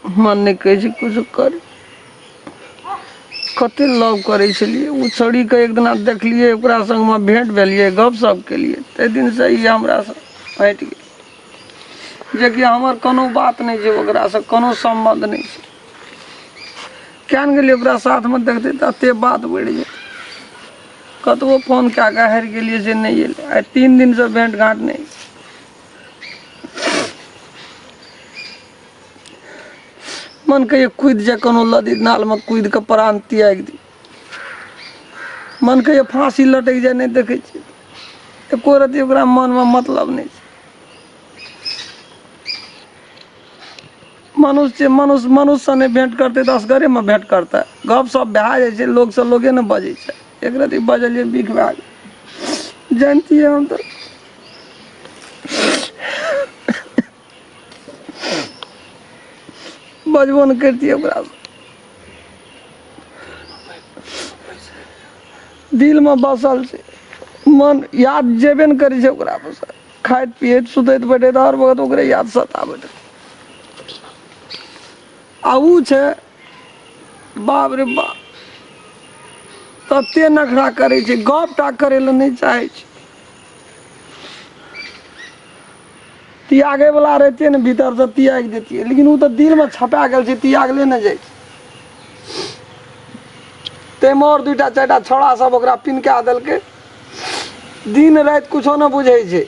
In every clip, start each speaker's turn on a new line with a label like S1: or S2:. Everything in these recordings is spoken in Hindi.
S1: मन नहीं कहे कुछ कर कते लव करे छलिए उ छड़ी के एक दिन देखलिए ओकरा संग में भेंट भेलिए गपशप के लिए ते दिन से ही हमरा से हट गेल जे कि हमर कोनो बात नहीं छै ओकरा से कोनो संबंध नहीं छै केन गेलिए ओकरा साथ में देखते त अते बात बढ़ जे कतबो फोन क्या के हार गेलिए से नहीं एले आ 3 दिन से भेंट घाट नहीं मन के कूद जाए कोनो नदी नाल में कूद के प्राण त्याग दी मन के फांसी लटक जाए नहीं देखे एको रति ओकरा मन में मतलब नहीं मनुष्य मनुष्य मनुष्य से नहीं भेंट करते तो असगरे में भेंट करता है गप सप भए जाए लोग से लोगे ने बजे एक रति बजलिए बिख भए गेल जानती है हम तो बजबो न करती ओकरा दिल में बसल से मन याद जेबे न करी छै ओकरा पर खाइत पियत सुतैत बैठे हर वक्त ओकरे याद सताबैत आऊ छै बाप रे बाप तते नखरा करे छै गप टा करे ले नहीं चाहे छै त्यागे वाला रहते ने भीतर से त्याग देती लेकिन वो तो दिल में छपा गल छै त्यागले न जाए ते मोर दुटा चारटा छोड़ा सब ओकरा पिनका देलकै दिन रात कुछो न बुझे छै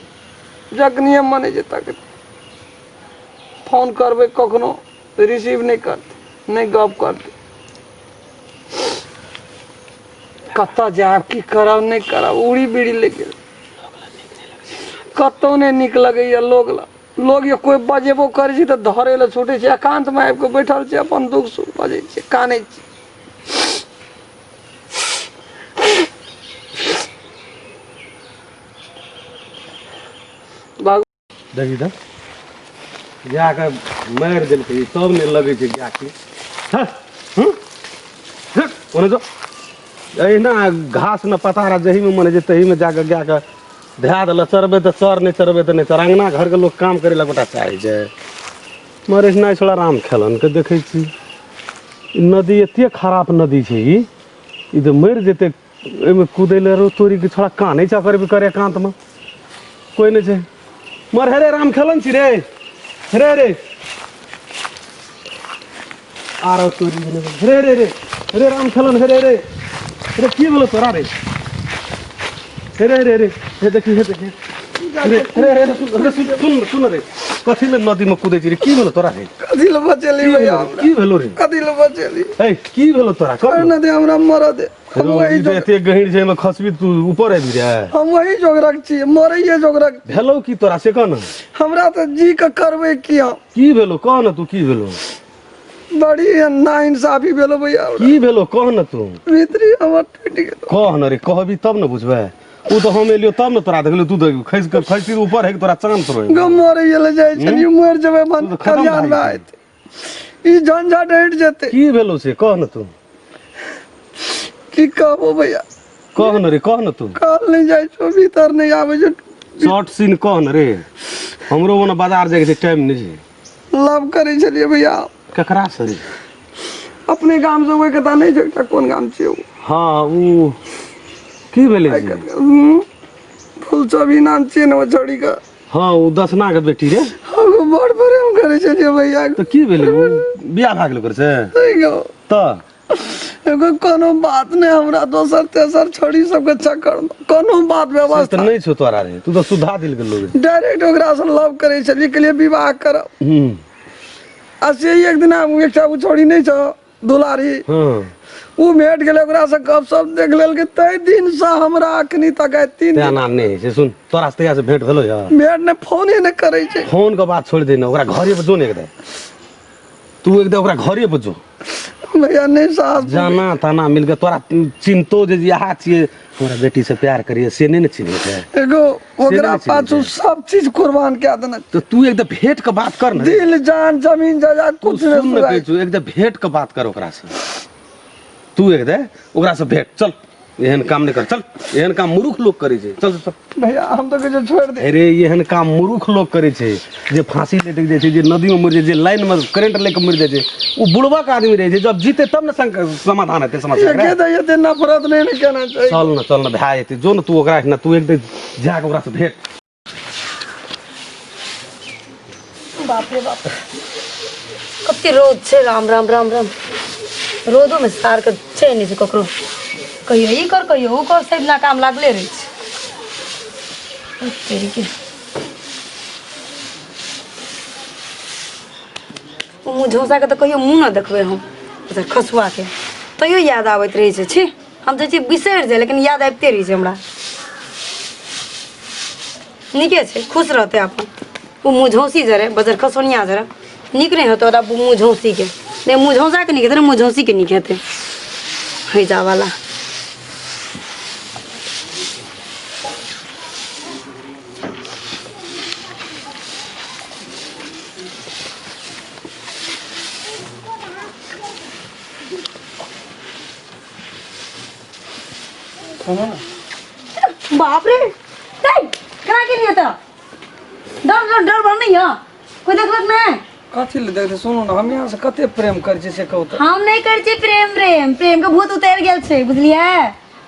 S1: जखनिए मने जे तक फोन करबे कखनो रिसीव नहीं करते नहीं गप करते कत्ता जाब की करब नहीं करब उड़ी बीड़ी लेके कतौ नहीं निक लगे लोग ये कोई बजेबो करे छै त धरे ले छूटे छै एकांत में आबि के बैठल छै अपन दुख सुख बजे छै काने छै
S2: देखी त जाके मारि देलकै सब ने लगे छै जाके ओने जो अहिना घास न पतारा जही में मने जे तही में जाके गाके ध्या दिल चरबे तो चर नहीं चरबे तो नहीं चर अंगना घर के लोग काम करे गोटा चाहे छै मरे नहीं छोड़ा राम खेलन के देखे छी नदी एते खराब नदी छै ई तो मर जेते एमे कूदे ले रो तोरी के छोड़ा काने चा करबे करे एकांत में कोई नहीं छै मर हेरे राम खेलन छी रे रे रे आरो तोरी रे रे रे रे राम खेलन रे रे रे की बोलो तोरा रे रे रे रे हे देखी रे रे रे सुन रे कथी ले नदी में कूदे छी रे की भेलो तोरा रे
S1: कथी ले बचेली भैया
S2: की भेलो रे
S1: कथी ले बचेली
S2: ए की भेलो तोरा कर
S1: न दे हमरा मर दे हम वही
S2: जो एते गहिर छै में खसबी तू ऊपर आबि रे
S1: हम वही जोगरक छी मरइए जोगरक
S2: भेलो की तोरा से कह न
S1: हमरा तो जी के करबे की हम
S2: की भेलो कह न तू की भेलो
S1: बड़ी नाइंसाफी भेलो भैया
S2: की भेलो कह न तू
S1: भीतरी हमर टूट गेल
S2: कह न रे कहबी तब न बुझबे उ तो हम एलियो तब न तोरा देखलियो तू देख खसि ऊपर है तोरा चांद तोड़
S1: गो मरइए ले जाय छली मर जेबे मन कल्याण में आइत ई झंझट हट जेते
S2: की भेलो से कह न तू
S1: की कहबो भैया
S2: कह न रे कह न तू
S1: काल नहीं जाय छो भीतर नहीं आवे जो
S2: शॉर्ट सीन कह न रे हमरो ओना बाजार जाय के टाइम नहीं छै
S1: लव करे छलिए भैया
S2: ककरा से रे
S1: अपने गांव से होय के ता नहीं छै कोन गांव छै उ
S2: हां उ की भेले
S1: फुलचबी नाम छै न छोड़ी का
S2: हां उ दसना के बेटी रे
S1: हम बड़ प्रेम करे छलिए भैया
S2: तो की भेले उ बियाह भाग गेल कर से त
S1: एगो कोनो बात नहीं हमरा दोसर तेसर छोड़ी सब के चक्कर में कोनो बात व्यवस्था
S2: तो नहीं छो तोरा रे तू तो सुधा दिल के लोग
S1: डायरेक्ट ओकरा से लव करे छलिए के लिए विवाह करब आ से एक दिन हम एकटा उ छोड़ी नहीं छ दुलारी
S2: हां
S1: उ भेट गेल ओकरा से गप सप देख लेल के तै दिन से हमरा अखनी तक 3 दिन
S2: ना नहीं से सुन तोरा से से भेंट भेलो यार
S1: भेट ने फोन ही न करे छै
S2: फोन के बात छोड़ दे ना ओकरा घरे पे जो ने एकदम तू एकदम ओकरा घरे पे जो
S1: भैया नहीं सास
S2: जाना ताना मिल के तोरा चिंतो जे यहा छिए हमरा बेटी से प्यार करिए से नहीं न चिन्हे छै
S1: एगो ओकरा पाछू सब चीज कुर्बान कर देना
S2: तो तू एकदम भेंट के बात कर ना
S1: दिल जान जमीन जायदाद कुछ
S2: सुन
S1: नहीं
S2: न कहू एकदम भेंट के बात कर ओकरा से तू एकदम ओकरा से भेंट चल एहन काम नहीं कर चल एहन काम मूर्ख लोग करे छे चल चल
S1: भैया हम तो कहे छोड़ दे
S2: अरे एहन काम मूर्ख लोग करे छे जे फांसी लेटक जाय छे जे नदी में मर जाय जे लाइन में करंट लेके मर जाय छे वो बुढ़वा का आदमी रहे छे जब जीते तब न समाधान हेते समस्या
S1: ये तो ये नफरत नहीं कहना चाहिए
S2: चल न भाई एते जो न तू ओकरा न तू एक दिन जाके ओकरा से भेट
S3: बाप रे बाप कते रोज छे राम राम राम राम रोदो में सार के छे नहीं से ककरो कहियो ई कर कहियो ऊ कर सब ना काम लागले रहे छे तेरी के मुँह झोसा के तो कहियो मुँह ना देखबे हम अच्छा खसुआ के तैयो याद आबैत रहे छे छी हम तो बिसरि जाए लेकिन याद आबिते रहे छे हमरा नीके छे खुश रहते अपन वो मुँह झौसी जरे बजर खसोनिया जरा निक नहीं होता ओरा मुँह झौसी के नहीं मुँह झौसा के नहीं कहते मुँह झौसी के नहीं कहते हैजा वाला बाप रे नहीं करा के नहीं आता डर डर डर बन नहीं है कोई देखलक नहीं
S1: कथी ले देखते सुनो ना हम यहाँ से कते प्रेम कर से कहू तो
S3: हम नहीं कर छी प्रेम प्रेम प्रेम के भूत उतर गेल छे बुझलिए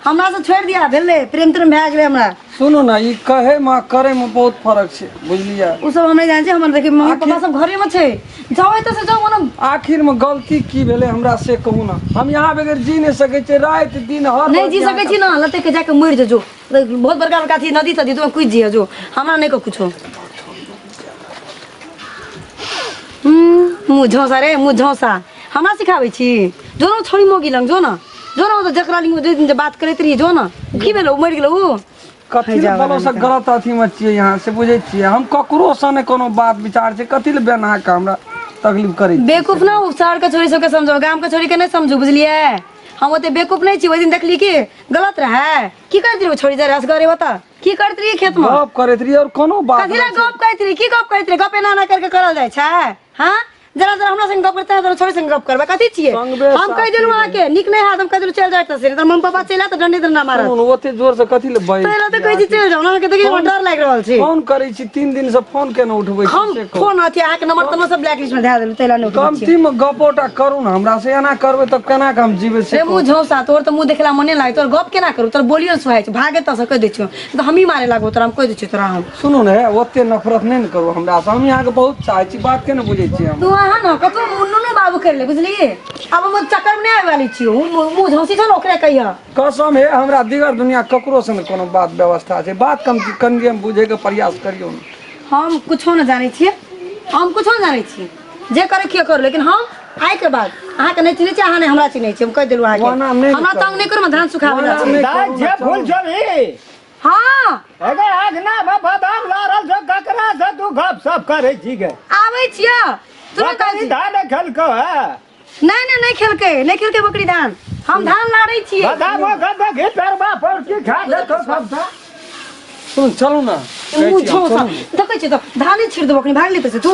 S3: हमरा से छोड़ दिया भेले प्रेम तुरंत भए गेले हमरा
S1: सुनो ना ई कहे में करे में बहुत फर्क छे बुझलिए
S3: उ सब हम नहीं जान छी हमर देखि मम्मी पापा सब घरे में छे जाओ एत से जाओ ना
S1: आखिर में गलती की भेले हमरा से कहू ना हम यहाँ बगैर जी नहीं सके छे रात दिन हर
S3: नहीं जी सके छी ना लते के जाके मर जो बहुत बड़का बड़का थी नदी तदी तुम कुछ जी जो हमरा नहीं को कुछो मुँह झोसा रे मुँह झोसा हमरा सिखावे छी जो ना छोड़ी मोगी लंग जो ना तो जकरा लिंग दो दिन बात करैत रही जो ना की भेलो मर गेलो उ
S1: कथी ले बोलो से गलत अथी में छिए यहाँ से बुझे छिए हम ककरो से ने कोनो बात विचार छे कथी ले बेना का हमरा तकलीफ करे
S3: बेवकूफ ना शहर के छोरी सबके समझो गांव के छोरी के नहीं समझू बुझलिए हम ओते बेवकूफ नहीं छी ओइ दिन देखली कि गलत रहे की करत रही छोरी जा रस करे बता की करत रही खेत में
S1: गप करत रही और कोनो बात
S3: कथी ला गप करत रही की गप करत रही गप एना ना करके करल जाय छै हां जरा जरा हमरा संग गप करते हैं छोरी संग गप करबा कथी छिए हम कह देलु अहाँ के निक नहीं हाथ हम कह देलु चल जाय त से त मम्मी पापा चला त डंडी ना मारत
S1: ओते जोर से कथी ले बई
S3: तैला त कहि छी चल जाओ ना के देखि डर लाग रहल छै
S1: फोन करे छी 3 दिन से फोन केना उठबै छी
S3: हम फोन अथी अहाँ के नंबर त सब ब्लैक लिस्ट में दे देलु तैला नहीं उठबै छी
S1: कमती में गपोटा करू ना हमरा से एना करबै त केना हम जीवे से
S3: रे मुँह झौसा तोर तो मुँह देखला मने लागे तोर गप केना करू तोर बोलियो सुहाय छै भागे त से कह दै छियो तो हम ही मारे लागो तोरा हम कह दै छियो तोरा हम
S1: सुनो ने ओते नफरत नहीं करू हमरा से हम यहाँ के बहुत चाहे छी बात के न बुझे छी हम
S3: तू आहा न कतो मुन्नू बाबू कर ले बुझली अब हम चक्कर में नहीं आवे वाली छियो मुँह झौसी छ न ओकरे कहिया
S1: कसम है हमरा दिगर दुनिया ककरो से न कोनो बात व्यवस्था छै बात कम कनिए हम बुझे के प्रयास करियो न
S3: हम कुछो न जाने छिए हम कुछो न जाने छिए जे करे के करू लेकिन हम आइ के बाद अहाँ के नहीं चिन्है छी अहाँ नहीं हमरा चिन्है छी हम कह देलु अहाँ के हमरा तंग नहीं करू धान सुखावे ला छै
S4: दाई जे भूल जबी
S3: हां
S4: अगर आगना बादाम लारल जो गकरा से तू गप सब करे छी गे
S3: आबै छिया तू
S4: बकरी धान खेलको है
S3: नहीं खेलके बकरी धान हम धान लाड़ै छिए
S4: बादाम गद घे परबा पर की खा ले तो सब था
S1: सुन चलू ना
S3: मुँह झौसा देखै छी त धाने छिड़ देबो कनी भाग ले त तू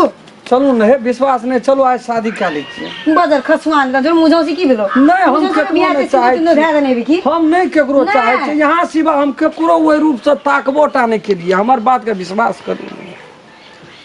S1: चलू ने विश्वास नहीं चलो आज शादी कर लै छियै
S3: बजर खसुआन का जो मुँह झौसी की भेलो
S1: नहीं हम केकरो नहीं चाहे छी हम नहीं केकरो चाहे छी यहाँ सिवा हम केकरो ओइ रूप से ताकबोटा नहीं के लिए हमर बात के विश्वास करू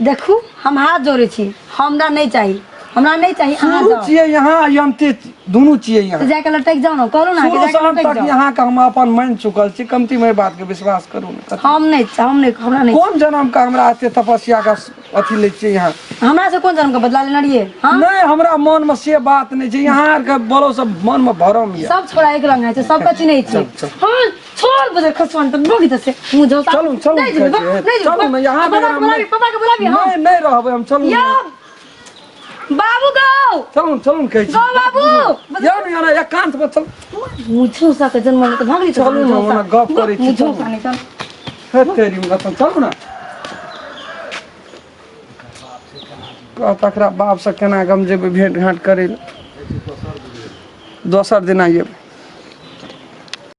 S3: देखू हम हाथ जोड़े छी हमरा नहीं चाहिए अहाँ
S1: शुरू
S3: जाओ
S1: छियै यहाँ यंते दुनू छियै
S3: तो
S1: यहाँ
S3: जाके लटक जाओ ना करू ना कि
S1: शुरू से
S3: जाके
S1: अंत
S3: लटक
S1: तक
S3: जाओ
S1: यहाँ का हम अपन मान चुकल छी कमती में बात के विश्वास करू ना
S3: हमरा नहीं
S1: कौन जन्म का हमरा एते तपस्या का अथी ले छियै यहाँ
S3: हमरा से कौन जन्म का बदला लेना रहिए हां
S1: नहीं हमरा मन में से बात नहीं छै यहाँ के बोलो सब मन में भरम ये
S3: सब छोड़ा एक रंग है सब कची नहीं छी हां छोड़ बजर खसुआन तो बोगी त से मुँह झौसा
S1: चलू चलू मैं यहाँ
S3: पापा के बुलाबी हां
S1: नहीं रहबै हम चलू
S3: यो बाबू गो
S1: चलू कहै छी
S3: गो बाबू
S1: यार यार एकांत में चल
S3: मुँह झौसा के जन्म में तो भागली
S1: चलू ना ओना गप करै छी
S3: मुँह झौसा नहीं चल
S1: हे तेरी मतलब चलू ना तकरा बाप से केना हम जेबै भेंट घाट करे दोसर दिन आइए